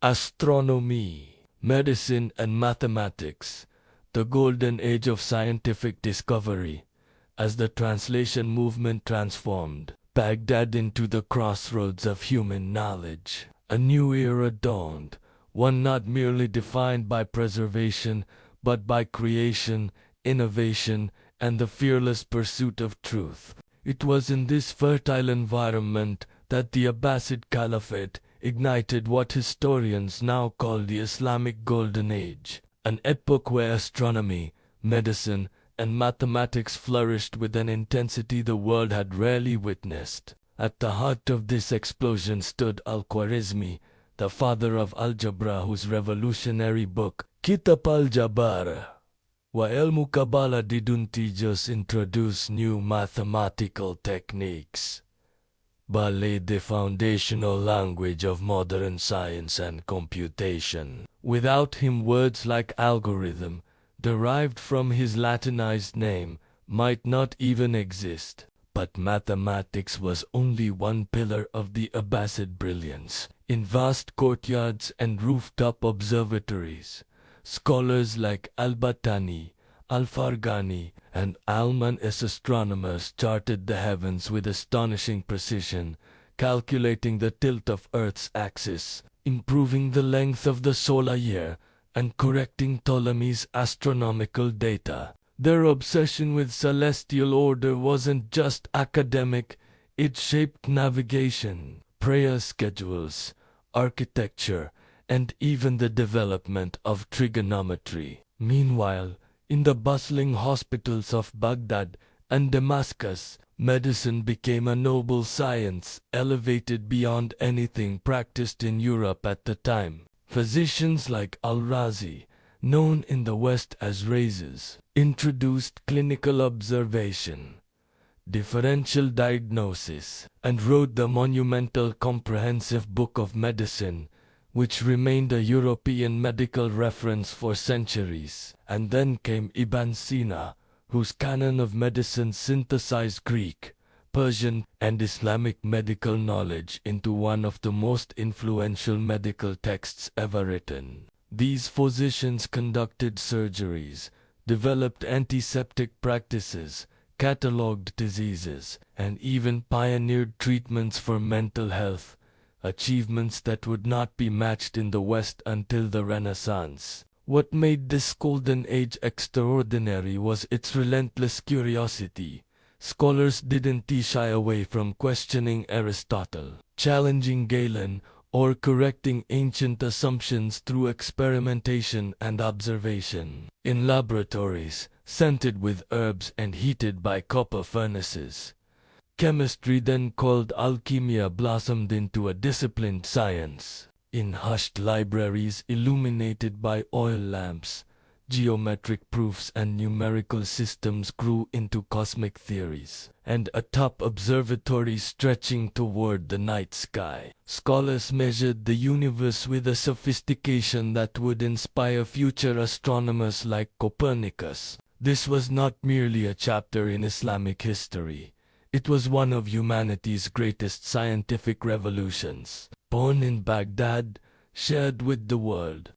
Astronomy, medicine and mathematics, the golden age of scientific discovery. As the translation movement transformed Baghdad into the crossroads of human knowledge, a new era dawned, one not merely defined by preservation, but by creation, innovation, and the fearless pursuit of truth. It was in this fertile environment that the Abbasid Caliphate ignited what historians now call the Islamic Golden Age, an epoch where astronomy, medicine, and mathematics flourished with an intensity the world had rarely witnessed. At the heart of this explosion stood Al-Khwarizmi, the father of algebra, whose revolutionary book, Kitab al-Jabara wa Ilmu Kabbalah Diduntijos, introduced new mathematical techniques, but laid the foundational language of modern science and computation. Without him, words like algorithm, derived from his Latinized name, might not even exist. But mathematics was only one pillar of the Abbasid brilliance. In vast courtyards and rooftop observatories, scholars like Al-Battani, Al-Farghani, and Al-Manis astronomers charted the heavens with astonishing precision, calculating the tilt of Earth's axis, improving the length of the solar year, and correcting Ptolemy's astronomical data. Their obsession with celestial order wasn't just academic, it shaped navigation, prayer schedules, architecture, and even the development of trigonometry. Meanwhile, in the bustling hospitals of Baghdad and Damascus, medicine became a noble science, elevated beyond anything practiced in Europe at the time. Physicians like Al-Razi, known in the West as Rhazes, introduced clinical observation, differential diagnosis, and wrote the monumental comprehensive Book of Medicine, which remained a European medical reference for centuries. And then came Ibn Sina, whose canon of medicine synthesized Greek, Persian, and Islamic medical knowledge into one of the most influential medical texts ever written. These physicians conducted surgeries, developed antiseptic practices, catalogued diseases, and even pioneered treatments for mental health, achievements that would not be matched in the West until the Renaissance. What made this golden age extraordinary was its relentless curiosity. Scholars didn't shy away from questioning Aristotle, challenging Galen, or correcting ancient assumptions through experimentation and observation. In laboratories, scented with herbs and heated by copper furnaces, chemistry, then called alchemia, blossomed into a disciplined science. In hushed libraries illuminated by oil lamps, geometric proofs and numerical systems grew into cosmic theories. And atop observatories stretching toward the night sky, scholars measured the universe with a sophistication that would inspire future astronomers like Copernicus. This was not merely a chapter in Islamic history. It was one of humanity's greatest scientific revolutions, born in Baghdad, shared with the world.